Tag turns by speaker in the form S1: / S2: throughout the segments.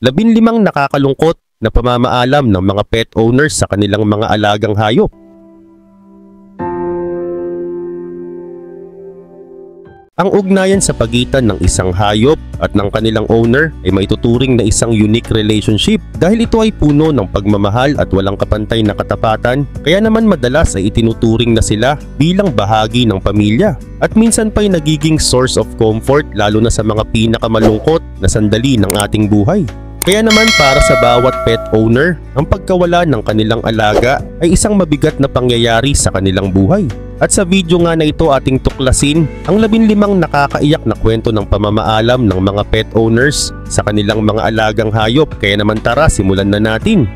S1: Labinlimang nakakalungkot na pamamaalam ng mga pet owners sa kanilang mga alagang hayop. Ang ugnayan sa pagitan ng isang hayop at ng kanilang owner ay maituturing na isang unique relationship dahil ito ay puno ng pagmamahal at walang kapantay na katapatan, kaya naman madalas ay itinuturing na sila bilang bahagi ng pamilya at minsan pa'y nagiging source of comfort lalo na sa mga pinakamalungkot na sandali ng ating buhay. Kaya naman para sa bawat pet owner, ang pagkawala ng kanilang alaga ay isang mabigat na pangyayari sa kanilang buhay. At sa video nga na ito ating tuklasin ang 15 nakakaiyak na kwento ng pamamaalam ng mga pet owners sa kanilang mga alagang hayop. Kaya naman tara, simulan na natin.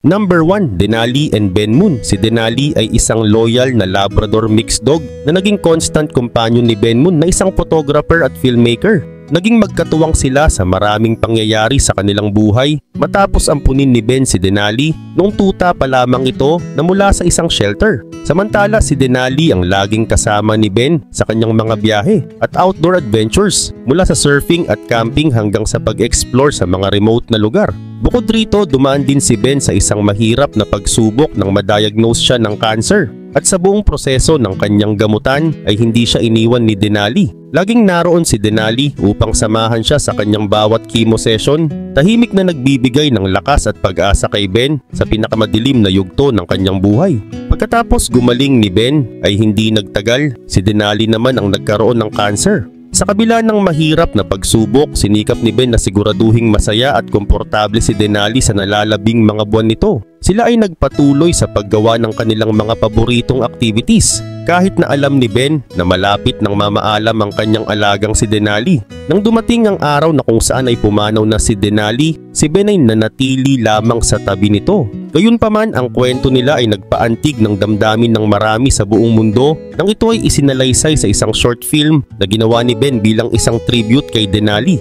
S1: Number 1, Denali and Ben Moon. Si Denali ay isang loyal na Labrador mixed dog na naging constant companion ni Ben Moon na isang photographer at filmmaker. Naging magkatuwang sila sa maraming pangyayari sa kanilang buhay matapos ampunin ni Ben si Denali noong tuta pa lamang ito na mula sa isang shelter. Samantala si Denali ang laging kasama ni Ben sa kanyang mga biyahe at outdoor adventures mula sa surfing at camping hanggang sa pag-explore sa mga remote na lugar. Bukod rito, dumaan din si Ben sa isang mahirap na pagsubok nang ma-diagnose siya ng cancer. At sa buong proseso ng kanyang gamutan ay hindi siya iniwan ni Denali. Laging naroon si Denali upang samahan siya sa kanyang bawat chemo session, tahimik na nagbibigay ng lakas at pag-asa kay Ben sa pinakamadilim na yugto ng kanyang buhay. Pagkatapos gumaling ni Ben ay hindi nagtagal, si Denali naman ang nagkaroon ng cancer. Sa kabila ng mahirap na pagsubok, sinikap ni Ben na siguraduhing masaya at komportable si Denali sa nalalabing mga buwan nito. Sila ay nagpatuloy sa paggawa ng kanilang mga paboritong activities kahit na alam ni Ben na malapit nang mamaalam ang kanyang alagang si Denali. Nang dumating ang araw na kung saan ay pumanaw na si Denali, si Ben ay nanatili lamang sa tabi nito. Gayunpaman, ang kwento nila ay nagpaantig ng damdamin ng marami sa buong mundo nang ito ay isinalaysay sa isang short film na ginawa ni Ben bilang isang tribute kay Denali.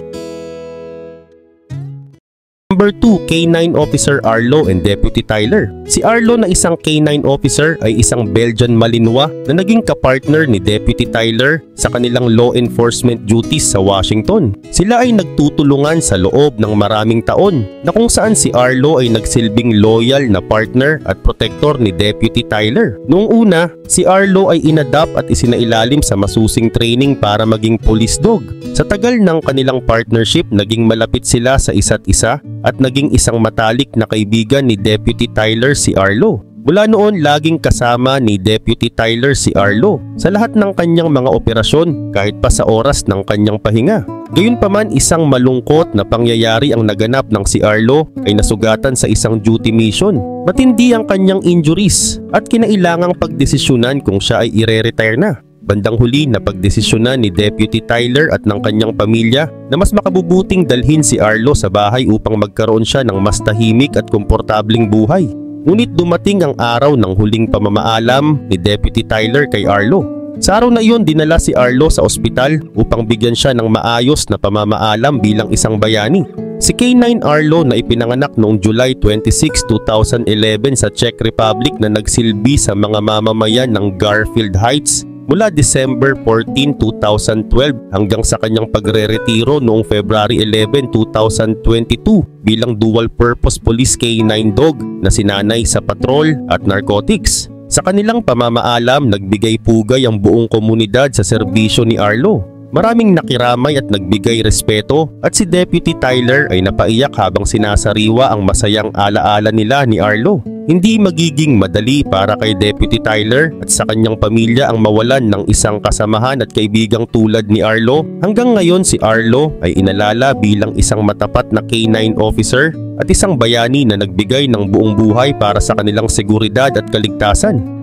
S1: Number 2, K9 Officer Arlo and Deputy Tyler. Si Arlo na isang K9 officer ay isang Belgian Malinois na naging kapartner ni Deputy Tyler sa kanilang law enforcement duties sa Washington. Sila ay nagtutulungan sa loob ng maraming taon na kung saan si Arlo ay nagsilbing loyal na partner at protector ni Deputy Tyler. Noong una, si Arlo ay inadapt at isinailalim sa masusing training para maging police dog. Sa tagal ng kanilang partnership, naging malapit sila sa isa't isa at naging isang matalik na kaibigan ni Deputy Tyler si Arlo. Mula noon, laging kasama ni Deputy Tyler si Arlo sa lahat ng kanyang mga operasyon kahit pa sa oras ng kanyang pahinga. Gayunpaman, isang malungkot na pangyayari ang naganap ng si Arlo ay nasugatan sa isang duty mission. Matindi ang kanyang injuries at kinailangang pagdesisyonan kung siya ay ire-retire na. Bandang huli na pagdesisyonan ni Deputy Tyler at ng kanyang pamilya na mas makabubuting dalhin si Arlo sa bahay upang magkaroon siya ng mas tahimik at komportabling buhay. Ngunit dumating ang araw ng huling pamamaalam ni Deputy Tyler kay Arlo. Sa araw na iyon, dinala si Arlo sa ospital upang bigyan siya ng maayos na pamamaalam bilang isang bayani. Si K9 Arlo na ipinanganak noong July 26, 2011 sa Czech Republic na nagsilbi sa mga mamamayan ng Garfield Heights mula December 14, 2012 hanggang sa kanyang pagre-retiro noong February 11, 2022 bilang dual-purpose police K9 dog na sinanay sa patrol at narcotics. Sa kanilang pamamaalam, nagbigay pugay ang buong komunidad sa serbisyo ni Arlo. Maraming nakiramay at nagbigay respeto at si Deputy Tyler ay napaiyak habang sinasariwa ang masayang alaala nila ni Arlo. Hindi magiging madali para kay Deputy Tyler at sa kanyang pamilya ang mawalan ng isang kasamahan at kaibigang tulad ni Arlo. Hanggang ngayon si Arlo ay inalala bilang isang matapat na K9 officer at isang bayani na nagbigay ng buong buhay para sa kanilang seguridad at kaligtasan.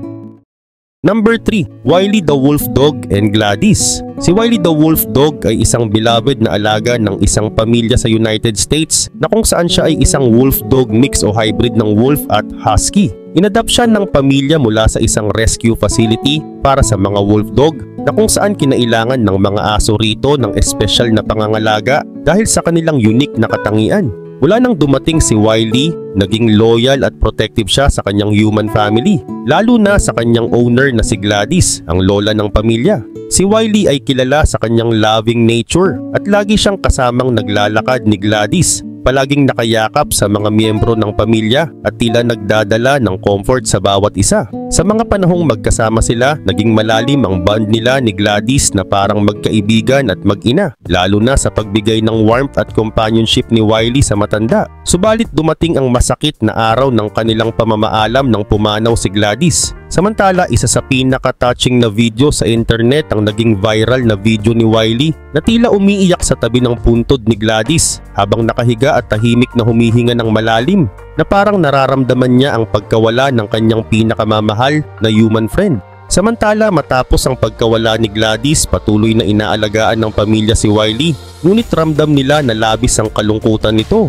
S1: Number 3, Wiley the Wolf Dog and Gladys. Si Wiley the Wolf Dog ay isang beloved na alaga ng isang pamilya sa United States na kung saan siya ay isang wolf dog mix o hybrid ng wolf at husky. Inadapt siya ng pamilya mula sa isang rescue facility para sa mga wolf dog na kung saan kinailangan ng mga aso rito ng espesyal na pangangalaga dahil sa kanilang unique na katangian. Mula nang dumating si Wiley, naging loyal at protective siya sa kanyang human family, lalo na sa kanyang owner na si Gladys, ang lola ng pamilya. Si Wiley ay kilala sa kanyang loving nature at lagi siyang kasamang naglalakad ni Gladys, palaging nakayakap sa mga miyembro ng pamilya at tila nagdadala ng comfort sa bawat isa. Sa mga panahong magkasama sila, naging malalim ang bond nila ni Gladys na parang magkaibigan at mag-ina, lalo na sa pagbigay ng warmth at companionship ni Wiley sa matanda. Subalit dumating ang masakit na araw ng kanilang pamamaalam nang pumanaw si Gladys. Samantala, isa sa pinaka-touching na video sa internet ang naging viral na video ni Wiley na tila umiiyak sa tabi ng puntod ni Gladys habang nakahiga at tahimik na humihinga ng malalim, na parang nararamdaman niya ang pagkawala ng kanyang pinakamamahal na human friend. Samantala, matapos ang pagkawala ni Gladys, patuloy na inaalagaan ng pamilya si Wiley, ngunit ramdam nila na labis ang kalungkutan nito.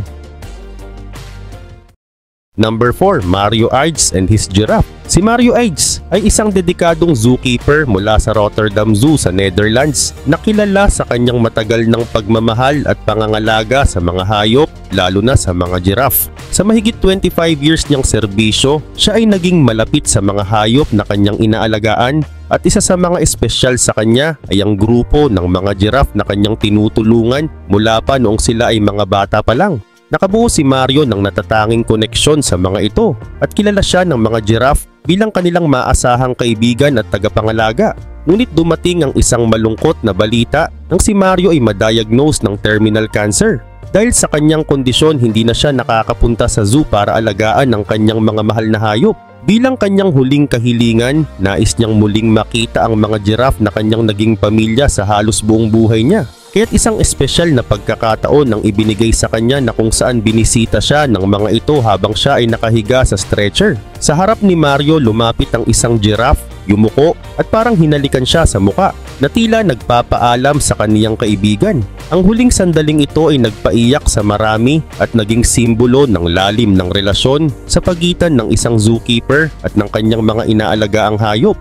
S1: Number 4, Mario Aerts and his giraffe. Si Mario Aerts ay isang dedikadong zookeeper mula sa Rotterdam Zoo sa Netherlands na kilala sa kanyang matagal ng pagmamahal at pangangalaga sa mga hayop, lalo na sa mga giraffe. Sa mahigit 25 years niyang serbisyo, siya ay naging malapit sa mga hayop na kanyang inaalagaan, at isa sa mga espesyal sa kanya ay ang grupo ng mga giraffe na kanyang tinutulungan mula pa noong sila ay mga bata pa lang. Nakabuo si Mario ng natatanging koneksyon sa mga ito at kilala siya ng mga giraffe bilang kanilang maasahang kaibigan at tagapangalaga. Ngunit dumating ang isang malungkot na balita nang si Mario ay ma-diagnose ng terminal cancer. Dahil sa kanyang kondisyon, hindi na siya nakakapunta sa zoo para alagaan ang kanyang mga mahal na hayop. Bilang kanyang huling kahilingan, nais niyang muling makita ang mga giraffe na kanyang naging pamilya sa halos buong buhay niya. Kaya't isang espesyal na pagkakataon ang ibinigay sa kanya na kung saan binisita siya ng mga ito habang siya ay nakahiga sa stretcher. Sa harap ni Mario, lumapit ang isang giraffe, yumuko at parang hinalikan siya sa muka na tila nagpapaalam sa kaniyang kaibigan. Ang huling sandaling ito ay nagpaiyak sa marami at naging simbolo ng lalim ng relasyon sa pagitan ng isang zookeeper at ng kanyang mga inaalagaang hayop.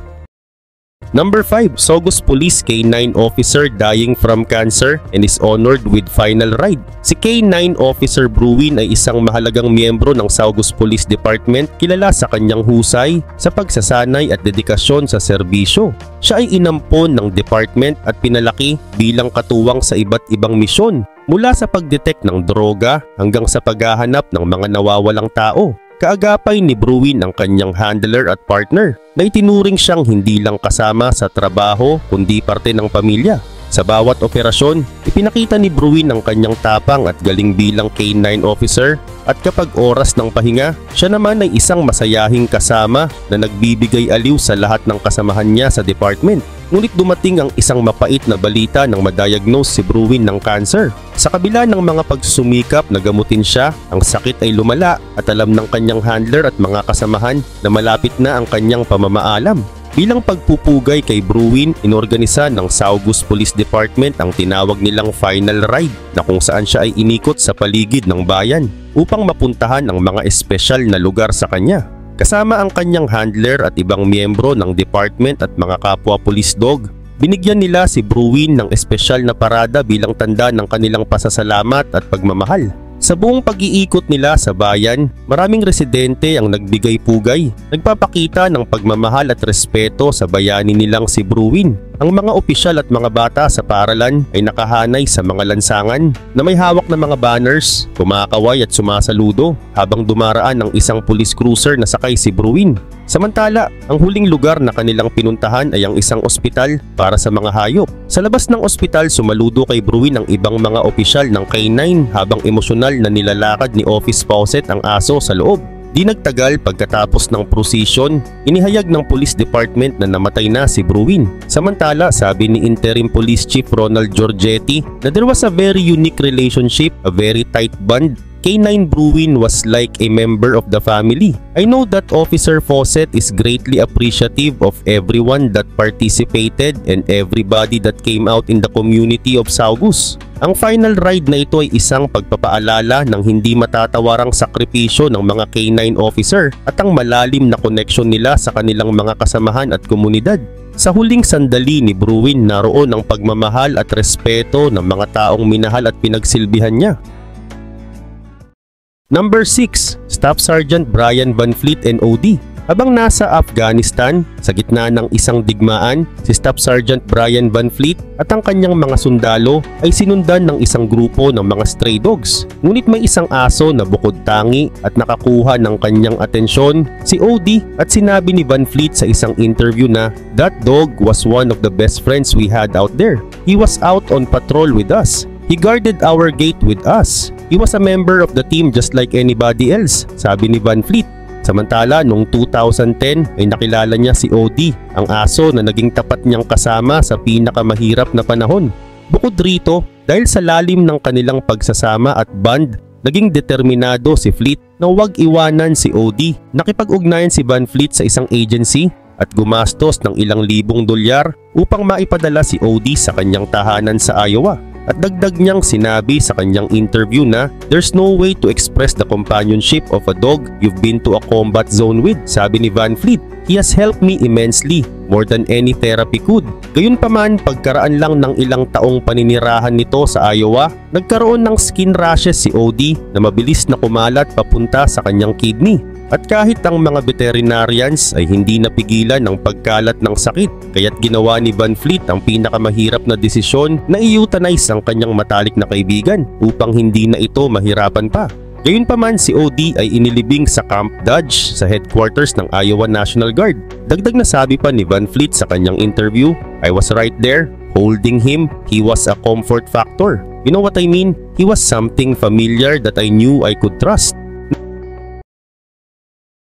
S1: Number 5, Saugus Police K9 Officer dying from cancer and is honored with final ride. Si K9 Officer Bruin ay isang mahalagang miyembro ng Saugus Police Department, kilala sa kanyang husay sa pagsasanay at dedikasyon sa serbisyo. Siya ay inampon ng department at pinalaki bilang katuwang sa iba't ibang misyon, mula sa pagdetect ng droga hanggang sa paghahanap ng mga nawawalang tao. Kaagapay ni Bruin ang kanyang handler at partner na itinuring siyang hindi lang kasama sa trabaho kundi parte ng pamilya. Sa bawat operasyon, ipinakita ni Bruin ang kanyang tapang at galing bilang K9 officer, at kapag oras ng pahinga, siya naman ay isang masayahing kasama na nagbibigay aliw sa lahat ng kasamahan niya sa department. Ngunit dumating ang isang mapait na balita nang ma-diagnose si Bruin ng cancer. Sa kabila ng mga pagsusumikap na gamutin siya, ang sakit ay lumala at alam ng kanyang handler at mga kasamahan na malapit na ang kanyang pamamaalam. Bilang pagpupugay kay Bruin, inorganisa ng Saugus Police Department ang tinawag nilang final ride na kung saan siya ay inikot sa paligid ng bayan upang mapuntahan ang mga espesyal na lugar sa kanya. Kasama ang kanyang handler at ibang miyembro ng department at mga kapwa police dog, binigyan nila si Bruin ng espesyal na parada bilang tanda ng kanilang pasasalamat at pagmamahal. Sa buong pag-iikot nila sa bayan, maraming residente ang nagbigay pugay, nagpapakita ng pagmamahal at respeto sa bayani nilang si Bruin. Ang mga opisyal at mga bata sa paaralan ay nakahanay sa mga lansangan na may hawak na mga banners, kumakaway at sumasaludo habang dumaraan ang isang police cruiser na sakay si Bruin. Samantala, ang huling lugar na kanilang pinuntahan ay ang isang ospital para sa mga hayop. Sa labas ng ospital, sumaludo kay Bruin ang ibang mga opisyal ng K9 habang emosyonal na nilalakad ni Office Fawcett ang aso sa loob. Di nagtagal pagkatapos ng prosesyon, inihayag ng Police Department na namatay na si Bruin. Samantala, sabi ni Interim Police Chief Ronald Giorgetti na there was a very unique relationship, a very tight bond. K9 Bruin was like a member of the family. I know that Officer Fawcett is greatly appreciative of everyone that participated and everybody that came out in the community of Saugus. Ang final ride na ito ay isang pagpapaalala ng hindi matatawarang sakripisyo ng mga K9 officer at ang malalim na koneksyon nila sa kanilang mga kasamahan at komunidad. Sa huling sandali ni Bruin, naroon ang pagmamahal at respeto ng mga taong minahal at pinagsilbihan niya. Number 6. Staff Sergeant Brian Van Fleet NOD. Habang nasa Afghanistan, sa gitna ng isang digmaan, si Staff Sergeant Brian Van Fleet at ang kanyang mga sundalo ay sinundan ng isang grupo ng mga stray dogs. Ngunit may isang aso na bukod tangi at nakakuha ng kanyang atensyon si OD at sinabi ni Van Fleet sa isang interview na that dog was one of the best friends we had out there. He was out on patrol with us. He guarded our gate with us. He was a member of the team just like anybody else, sabi ni Van Fleet. Samantala, noong 2010 ay nakilala niya si OD, ang aso na naging tapat niyang kasama sa pinakamahirap na panahon. Bukod rito, dahil sa lalim ng kanilang pagsasama at bond, naging determinado si Fleet na huwag iwanan si OD. Nakipag-ugnayan si Van Fleet sa isang agency at gumastos ng ilang libong dolyar upang maipadala si OD sa kanyang tahanan sa Iowa. At dagdag niyang sinabi sa kanyang interview na there's no way to express the companionship of a dog you've been to a combat zone with, sabi ni Van Fleet. He has helped me immensely, more than any therapy could. Gayunpaman, pagkaraan lang ng ilang taong paninirahan nito sa Iowa, nagkaroon ng skin rashes si OD na mabilis na kumalat papunta sa kanyang kidney. At kahit ang mga veterinarians ay hindi napigilan ng pagkalat ng sakit, kaya't ginawa ni Van Fleet ang pinakamahirap na desisyon na i-euthanize ang kanyang matalik na kaibigan upang hindi na ito mahirapan pa. Gayunpaman, si OD ay inilibing sa Camp Dodge sa headquarters ng Iowa National Guard. Dagdag na sabi pa ni Van Fleet sa kanyang interview, I was right there, holding him. He was a comfort factor. You know what I mean? He was something familiar that I knew I could trust.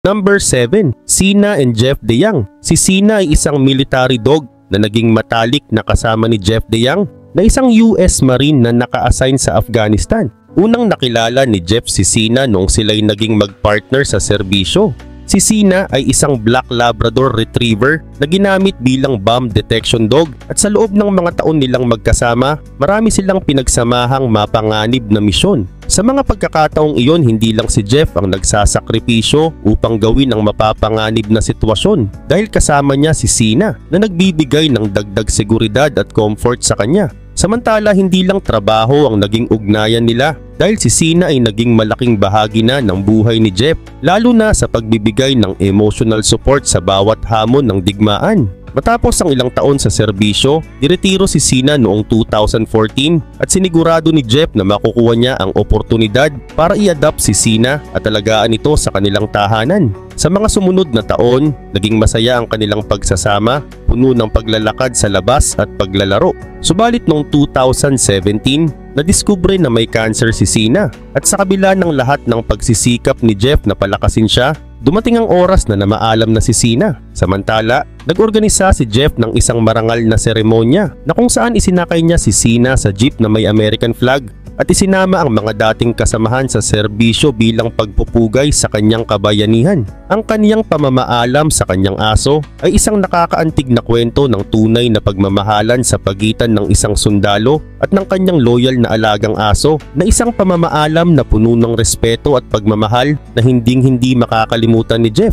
S1: Number 7. Sina and Jeff DeYoung. Si Sina ay isang military dog na naging matalik na kasama ni Jeff DeYoung na isang US Marine na naka-assign sa Afghanistan. Unang nakilala ni Jeff si Sina noong sila'y naging mag-partner sa serbisyo. Si Sina ay isang Black Labrador Retriever na ginamit bilang bomb detection dog at sa loob ng mga taon nilang magkasama, marami silang pinagsamahang mapanganib na misyon. Sa mga pagkakataong iyon, hindi lang si Jeff ang nagsasakripisyo upang gawin ang mapapanganib na sitwasyon dahil kasama niya si Sina na nagbibigay ng dagdag seguridad at comfort sa kanya. Samantala, hindi lang trabaho ang naging ugnayan nila dahil si Sina ay naging malaking bahagi na ng buhay ni Jeff, lalo na sa pagbibigay ng emotional support sa bawat hamon ng digmaan. Matapos ang ilang taon sa serbisyo, diretiro si Sina noong 2014 at sinigurado ni Jeff na makukuha niya ang oportunidad para i-adopt si Sina at alagaan ito sa kanilang tahanan. Sa mga sumunod na taon, naging masaya ang kanilang pagsasama, puno ng paglalakad sa labas at paglalaro. Subalit noong 2017, nadiskubre na may cancer si Sina at sa kabila ng lahat ng pagsisikap ni Jeff na palakasin siya, dumating ang oras na namaalam na si Sina. Samantala, nag-organisa si Jeff ng isang marangal na seremonya na kung saan isinakay niya si Sina sa jeep na may American flag at isinama ang mga dating kasamahan sa serbisyo bilang pagpupugay sa kanyang kabayanihan. Ang kanyang pamamaalam sa kanyang aso ay isang nakakaantig na kwento ng tunay na pagmamahalan sa pagitan ng isang sundalo at ng kanyang loyal na alagang aso, na isang pamamaalam na puno ng respeto at pagmamahal na hinding-hindi makakalimutan ni Jeff.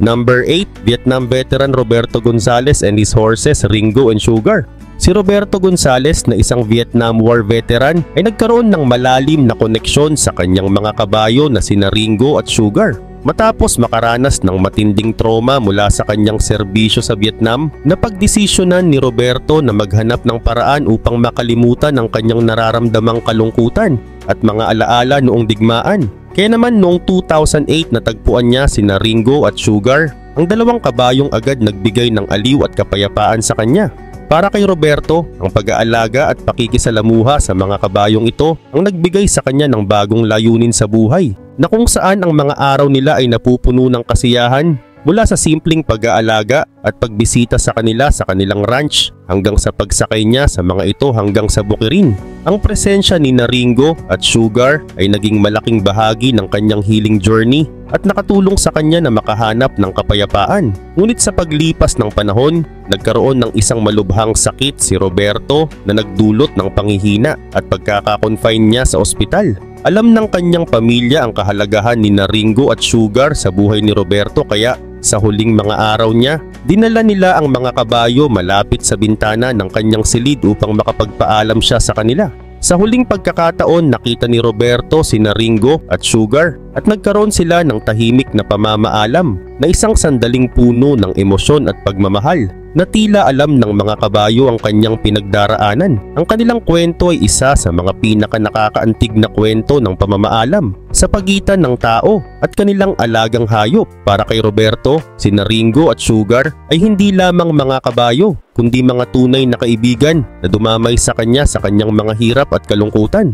S1: Number 8. Vietnam veteran Roberto Gonzales and his horses Ringo and Sugar. Si Roberto Gonzales na isang Vietnam War veteran ay nagkaroon ng malalim na koneksyon sa kanyang mga kabayo na sina Ringo at Sugar. Matapos makaranas ng matinding trauma mula sa kanyang serbisyo sa Vietnam, napagdesisyonan ni Roberto na maghanap ng paraan upang makalimutan ang kanyang nararamdamang kalungkutan at mga alaala noong digmaan. Kaya naman noong 2008 natagpuan niya sina Ringo at Sugar. Ang dalawang kabayong agad nagbigay ng aliw at kapayapaan sa kanya. Para kay Roberto, ang pag-aalaga at pakikisalamuha sa mga kabayong ito ang nagbigay sa kanya ng bagong layunin sa buhay, na kung saan ang mga araw nila ay napupuno ng kasiyahan mula sa simpleng pag-aalaga at pagbisita sa kanila sa kanilang ranch hanggang sa pagsakay niya sa mga ito hanggang sa bukirin. Ang presensya ni Ringo at Sugar ay naging malaking bahagi ng kanyang healing journey at nakatulong sa kanya na makahanap ng kapayapaan. Ngunit sa paglipas ng panahon, nagkaroon ng isang malubhang sakit si Roberto na nagdulot ng panghihina at pagkakakonfine niya sa ospital. Alam ng kanyang pamilya ang kahalagahan ni Ringo at Sugar sa buhay ni Roberto, kaya sa huling mga araw niya, dinala nila ang mga kabayo malapit sa bintana ng kanyang silid upang makapagpaalam siya sa kanila. Sa huling pagkakataon, nakita ni Roberto sina Ringo at Sugar at nagkaroon sila ng tahimik na pamamaalam na isang sandaling puno ng emosyon at pagmamahal na tila alam ng mga kabayo ang kanyang pinagdaraanan. Ang kanilang kwento ay isa sa mga pinaka-nakakaantig na kwento ng pamamaalam sa pagitan ng tao at kanilang alagang hayop. Para kay Roberto, sina Ringo at Sugar ay hindi lamang mga kabayo, kundi mga tunay na kaibigan na dumamay sa kanya sa kanyang mga hirap at kalungkutan.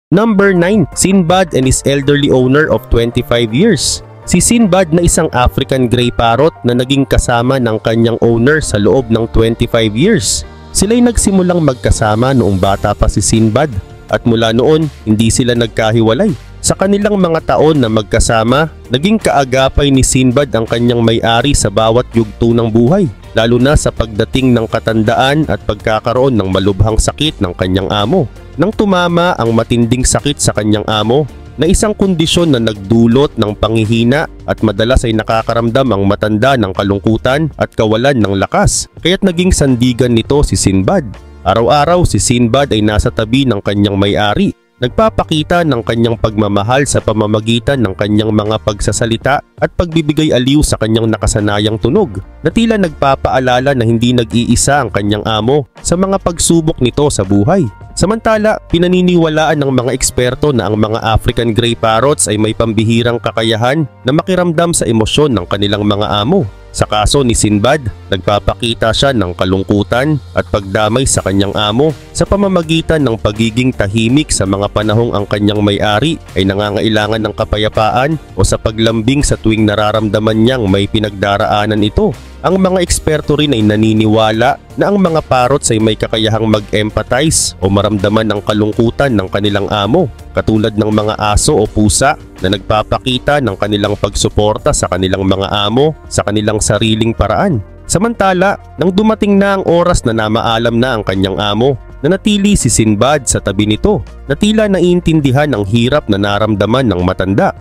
S1: Number 9. Sinbad and his elderly owner of 25 years. Si Sinbad na isang African Grey Parrot na naging kasama ng kanyang owner sa loob ng 25 years. Sila'y nagsimulang magkasama noong bata pa si Sinbad at mula noon hindi sila nagkahiwalay. Sa kanilang mga taon na magkasama, naging kaagapay ni Sinbad ang kanyang may-ari sa bawat yugto ng buhay, lalo na sa pagdating ng katandaan at pagkakaroon ng malubhang sakit ng kanyang amo. Nang tumama ang matinding sakit sa kanyang amo, na isang kondisyon na nagdulot ng panghihina at madalas ay nakakaramdam ang matanda ng kalungkutan at kawalan ng lakas, kaya't naging sandigan nito si Sinbad. Araw-araw si Sinbad ay nasa tabi ng kanyang may-ari, nagpapakita ng kanyang pagmamahal sa pamamagitan ng kanyang mga pagsasalita at pagbibigay aliw sa kanyang nakasanayang tunog, na tila nagpapaalala na hindi nag-iisa ang kanyang amo sa mga pagsubok nito sa buhay. Samantala, pinaniniwalaan ng mga eksperto na ang mga African Grey Parrots ay may pambihirang kakayahan na makiramdam sa emosyon ng kanilang mga amo. Sa kaso ni Sinbad, nagpapakita siya ng kalungkutan at pagdamay sa kanyang amo sa pamamagitan ng pagiging tahimik sa mga panahong ang kanyang may-ari ay nangangailangan ng kapayapaan o sa paglambing sa tuwing nararamdaman niyang may pinagdaraanan ito. Ang mga eksperto rin ay naniniwala na ang mga parrots ay may kakayahang mag-empathize o maramdaman ang kalungkutan ng kanilang amo, katulad ng mga aso o pusa na nagpapakita ng kanilang pagsuporta sa kanilang mga amo sa kanilang sariling paraan. Samantala, nang dumating na ang oras na namaalam na ang kanyang amo, nanatili si Sinbad sa tabi nito na tila naiintindihan ang hirap na naramdaman ng matanda.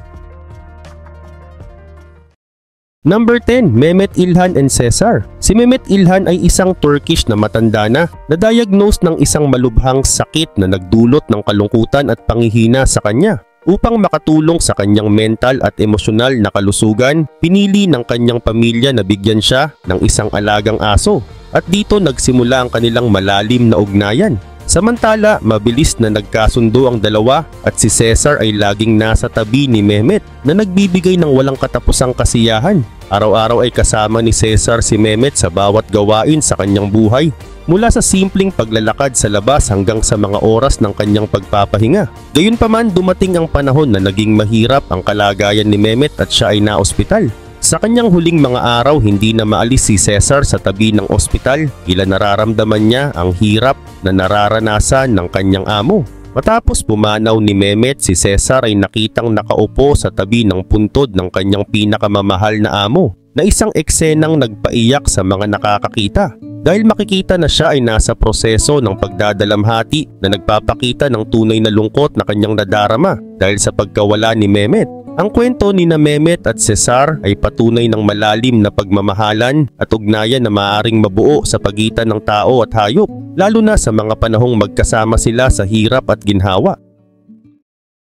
S1: Number 10. Mehmet İlhan and Cesar. Si Mehmet İlhan ay isang Turkish na matanda na na-diagnose ng isang malubhang sakit na nagdulot ng kalungkutan at panghihina sa kanya. Upang makatulong sa kanyang mental at emosyonal na kalusugan, pinili ng kanyang pamilya na bigyan siya ng isang alagang aso. At dito nagsimula ang kanilang malalim na ugnayan. Samantala, mabilis na nagkasundo ang dalawa at si Cesar ay laging nasa tabi ni Mehmet na nagbibigay ng walang katapusang kasiyahan. Araw-araw ay kasama ni Cesar si Mehmet sa bawat gawain sa kanyang buhay, mula sa simpleng paglalakad sa labas hanggang sa mga oras ng kanyang pagpapahinga. Gayunpaman, dumating ang panahon na naging mahirap ang kalagayan ni Mehmet at siya ay naospital. Sa kanyang huling mga araw, hindi na maalis si Cesar sa tabi ng ospital, ila nararamdaman niya ang hirap na nararanasan ng kanyang amo. Matapos pumanaw ni Mehmet, si Cesar ay nakitang nakaupo sa tabi ng puntod ng kanyang pinakamamahal na amo, na isang eksenang nagpaiyak sa mga nakakakita. Dahil makikita na siya ay nasa proseso ng pagdadalamhati na nagpapakita ng tunay na lungkot na kanyang nadarama dahil sa pagkawala ni Mehmet. Ang kwento ni na Mehmet at Cesar ay patunay ng malalim na pagmamahalan at ugnayan na maaaring mabuo sa pagitan ng tao at hayop, lalo na sa mga panahong magkasama sila sa hirap at ginhawa.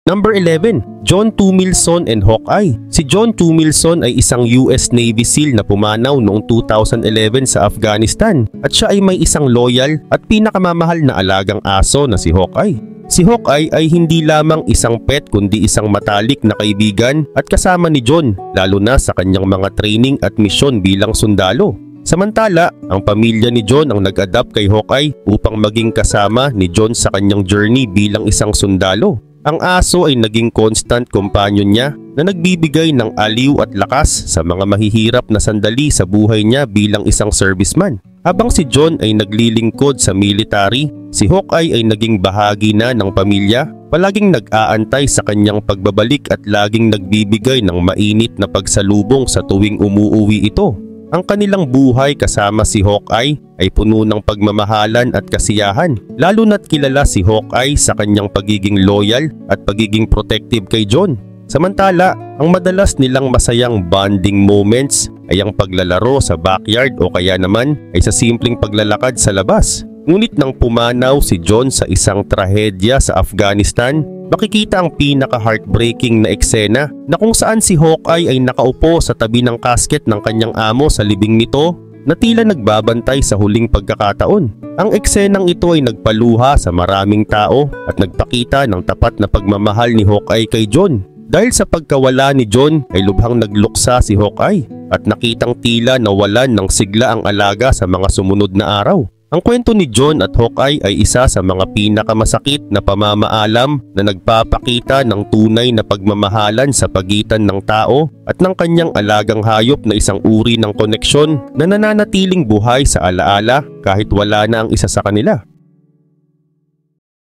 S1: Number 11. John Tumilson and Hawkeye. Si John Tumilson ay isang US Navy SEAL na pumanaw noong 2011 sa Afghanistan at siya ay may isang loyal at pinakamamahal na alagang aso na si Hawkeye. Si Hawkeye ay hindi lamang isang pet kundi isang matalik na kaibigan at kasama ni John, lalo na sa kanyang mga training at misyon bilang sundalo. Samantala, ang pamilya ni John ang nag-adapt kay Hawkeye upang maging kasama ni John sa kanyang journey bilang isang sundalo. Ang aso ay naging constant companion niya na nagbibigay ng aliw at lakas sa mga mahihirap na sandali sa buhay niya bilang isang serviceman. Habang si John ay naglilingkod sa military, si Hawkeye ay naging bahagi na ng pamilya, palaging nag-aantay sa kanyang pagbabalik at laging nagbibigay ng mainit na pagsalubong sa tuwing umuuwi ito. Ang kanilang buhay kasama si Hawkeye ay puno ng pagmamahalan at kasiyahan, lalo na't kilala si Hawkeye sa kanyang pagiging loyal at pagiging protective kay John. Samantala, ang madalas nilang masayang bonding moments ay ang paglalaro sa backyard o kaya naman ay sa simpleng paglalakad sa labas. Ngunit nang pumanaw si John sa isang trahedya sa Afghanistan, makikita ang pinaka-heartbreaking na eksena na kung saan si Hawkeye ay nakaupo sa tabi ng casket ng kanyang amo sa libing nito na tila nagbabantay sa huling pagkakataon. Ang eksenang ito ay nagpaluha sa maraming tao at nagpakita ng tapat na pagmamahal ni Hawkeye kay John. Dahil sa pagkawala ni John ay lubhang nagluksa si Hawkeye at nakitang tila nawalan ng sigla ang alaga sa mga sumunod na araw. Ang kwento ni John at Hawkeye ay isa sa mga pinakamasakit na pamamaalam na nagpapakita ng tunay na pagmamahalan sa pagitan ng tao at ng kanyang alagang hayop na isang uri ng koneksyon na nananatiling buhay sa alaala kahit wala na ang isa sa kanila.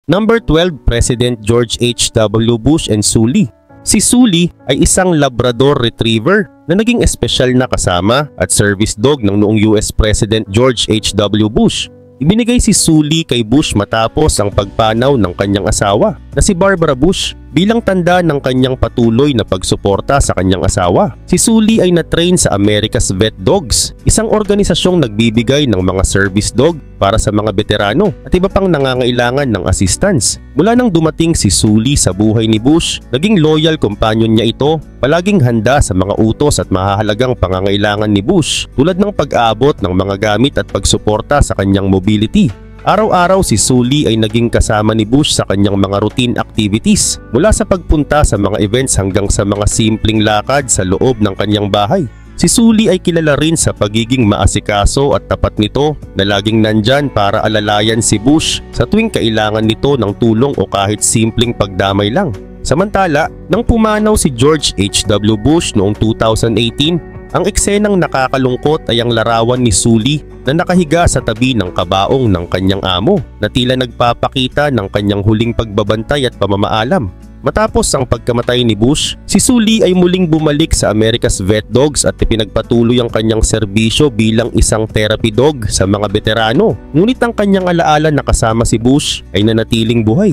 S1: Number 12, President George H.W. Bush and Sully. Si Sully ay isang Labrador Retriever na naging espesyal na kasama at service dog ng noong US President George H.W. Bush. Ibinigay si Sully kay Bush matapos ang pagpanaw ng kanyang asawa na si Barbara Bush bilang tanda ng kanyang patuloy na pagsuporta sa kanyang asawa. Si Sully ay na-train sa America's Vet Dogs, isang organisasyong nagbibigay ng mga service dog para sa mga veterano at iba pang nangangailangan ng assistance. Mula nang dumating si Sully sa buhay ni Bush, naging loyal companion niya ito, palaging handa sa mga utos at mahahalagang pangangailangan ni Bush tulad ng pag-aabot ng mga gamit at pagsuporta sa kanyang mobility. Araw-araw si Sully ay naging kasama ni Bush sa kanyang mga routine activities, mula sa pagpunta sa mga events hanggang sa mga simpleng lakad sa loob ng kanyang bahay. Si Sully ay kilala rin sa pagiging maasikaso at tapat nito na laging nandyan para alalayan si Bush sa tuwing kailangan nito ng tulong o kahit simpleng pagdamay lang. Samantala, nang pumanaw si George H.W. Bush noong 2018, ang eksenang nakakalungkot ay ang larawan ni Sully na nakahiga sa tabi ng kabaong ng kanyang amo na tila nagpapakita ng kanyang huling pagbabantay at pamamaalam. Matapos ang pagkamatay ni Bush, si Sully ay muling bumalik sa America's Vet Dogs at ipinagpatuloy ang kanyang serbisyo bilang isang therapy dog sa mga veterano. Ngunit ang kanyang alaala na kasama si Bush ay nanatiling buhay.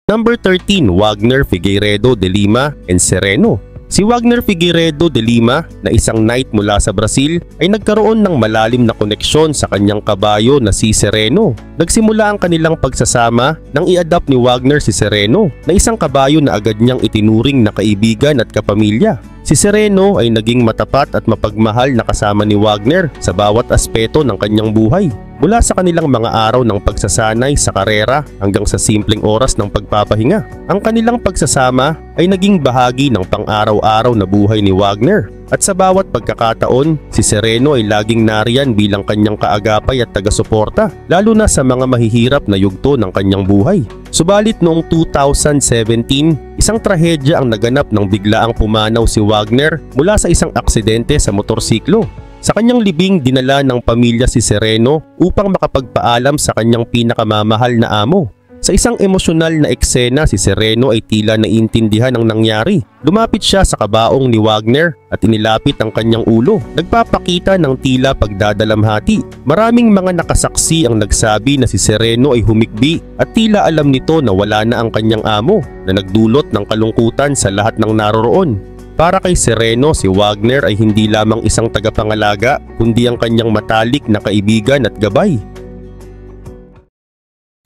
S1: Number 13, Wagner Figueiredo de Lima and Sereno. Si Wagner Figueiredo de Lima, na isang knight mula sa Brazil, ay nagkaroon ng malalim na koneksyon sa kanyang kabayo na si Sereno. Nagsimula ang kanilang pagsasama nang i-adapt ni Wagner si Sereno, na isang kabayo na agad niyang itinuring na kaibigan at kapamilya. Si Sereno ay naging matapat at mapagmahal na kasama ni Wagner sa bawat aspeto ng kanyang buhay. Mula sa kanilang mga araw ng pagsasanay sa karera hanggang sa simpleng oras ng pagpapahinga. Ang kanilang pagsasama ay naging bahagi ng pang-araw-araw na buhay ni Wagner. At sa bawat pagkakataon, si Sereno ay laging nariyan bilang kanyang kaagapay at taga-suporta, lalo na sa mga mahihirap na yugto ng kanyang buhay. Subalit noong 2017, isang trahedya ang naganap nang biglaang pumanaw si Wagner mula sa isang aksidente sa motorsiklo. Sa kanyang libing, dinala ng pamilya si Sereno upang makapagpaalam sa kanyang pinakamamahal na amo. Sa isang emosyonal na eksena, si Sereno ay tila naiintindihan ang nangyari. Lumapit siya sa kabaong ni Wagner at inilapit ang kanyang ulo. Nagpapakita ng tila pagdadalamhati. Maraming mga nakasaksi ang nagsabi na si Sereno ay humikbi at tila alam nito na wala na ang kanyang amo, na nagdulot ng kalungkutan sa lahat ng naroroon. Para kay Sereno, si Wagner ay hindi lamang isang tagapangalaga, kundi ang kanyang matalik na kaibigan at gabay.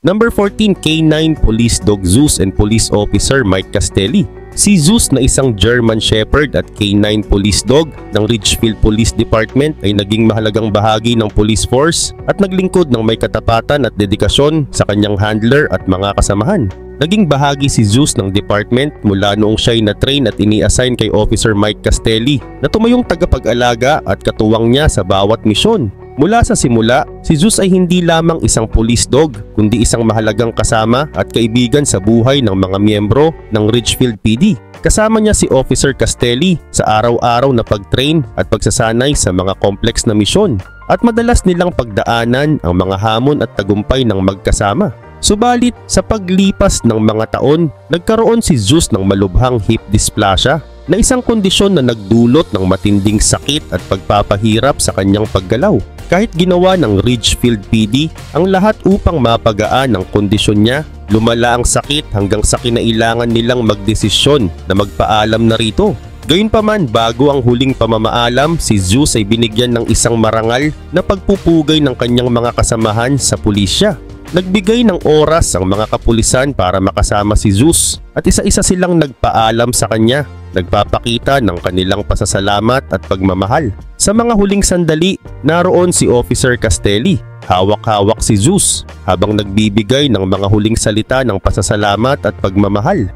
S1: Number 14, K9 Police Dog Zeus and Police Officer Mike Castelli. Si Zeus, na isang German Shepherd at K9 Police Dog ng Ridgefield Police Department, ay naging mahalagang bahagi ng police force at naglingkod ng may katapatan at dedikasyon sa kanyang handler at mga kasamahan. Naging bahagi si Zeus ng department mula noong siya'y na-train at ini-assign kay Officer Mike Castelli na tumayong tagapag-alaga at katuwang niya sa bawat misyon. Mula sa simula, si Zeus ay hindi lamang isang police dog, kundi isang mahalagang kasama at kaibigan sa buhay ng mga miyembro ng Ridgefield PD. Kasama niya si Officer Castelli sa araw-araw na pag-train at pagsasanay sa mga complex na misyon, at madalas nilang pagdaanan ang mga hamon at tagumpay ng magkasama. Subalit, sa paglipas ng mga taon, nagkaroon si Zeus ng malubhang hip dysplasia, na isang kondisyon na nagdulot ng matinding sakit at pagpapahirap sa kanyang paggalaw. Kahit ginawa ng Ridgefield PD ang lahat upang mapagaan ang kondisyon niya, lumala ang sakit hanggang sa kinailangan nilang magdesisyon na magpaalam na rito. Gayunpaman, bago ang huling pamamaalam, si Zeus ay binigyan ng isang marangal na pagpupugay ng kanyang mga kasamahan sa pulisya. Nagbigay ng oras ang mga kapulisan para makasama si Zeus at isa-isa silang nagpaalam sa kanya, nagpapakita ng kanilang pasasalamat at pagmamahal. Sa mga huling sandali, naroon si Officer Castelli. Hawak-hawak si Zeus habang nagbibigay ng mga huling salita ng pasasalamat at pagmamahal.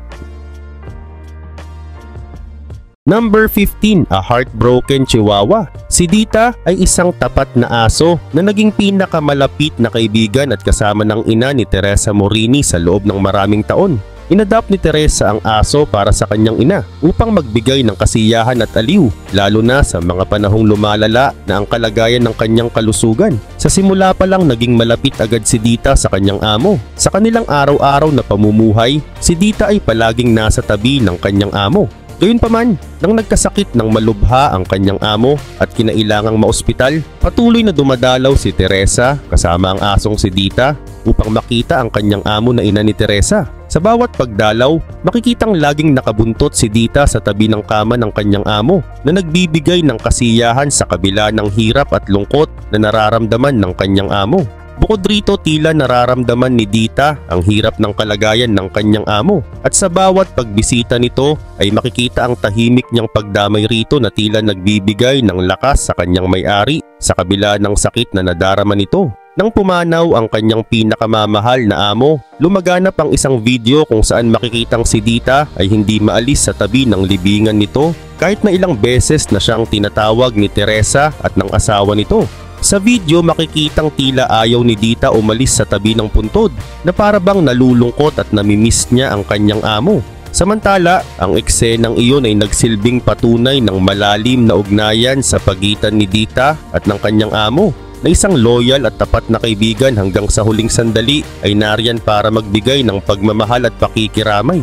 S1: Number 15, a heartbroken chihuahua. Si Dita ay isang tapat na aso na naging pinakamalapit na kaibigan at kasama ng ina ni Teresa Morini sa loob ng maraming taon. Inadapt ni Teresa ang aso para sa kanyang ina upang magbigay ng kasiyahan at aliw, lalo na sa mga panahong lumalala na ang kalagayan ng kanyang kalusugan. Sa simula pa lang naging malapit agad si Dita sa kanyang amo. Sa kanilang araw-araw na pamumuhay, si Dita ay palaging nasa tabi ng kanyang amo. Gayunpaman, nang nagkasakit ng malubha ang kanyang amo at kinailangang maospital, patuloy na dumadalaw si Teresa kasama ang asong si Dita upang makita ang kanyang amo na ina ni Teresa. Sa bawat pagdalaw, makikitang laging nakabuntot si Dita sa tabi ng kama ng kanyang amo na nagbibigay ng kasiyahan sa kabila ng hirap at lungkot na nararamdaman ng kanyang amo. Bukod rito, tila nararamdaman ni Dita ang hirap ng kalagayan ng kanyang amo at sa bawat pagbisita nito ay makikita ang tahimik niyang pagdamay rito na tila nagbibigay ng lakas sa kanyang may-ari sa kabila ng sakit na nadarama nito. Nang pumanaw ang kanyang pinakamamahal na amo, lumaganap ang isang video kung saan makikitang si Dita ay hindi maalis sa tabi ng libingan nito kahit na ilang beses na siyang tinatawag ni Teresa at ng asawa nito. Sa video, makikitang tila ayaw ni Dita umalis sa tabi ng puntod na para bang nalulungkot at namimiss niya ang kanyang amo. Samantala, ang eksenang iyon ay nagsilbing patunay ng malalim na ugnayan sa pagitan ni Dita at ng kanyang amo, na isang loyal at tapat na kaibigan hanggang sa huling sandali ay nariyan para magbigay ng pagmamahal at pakikiramay.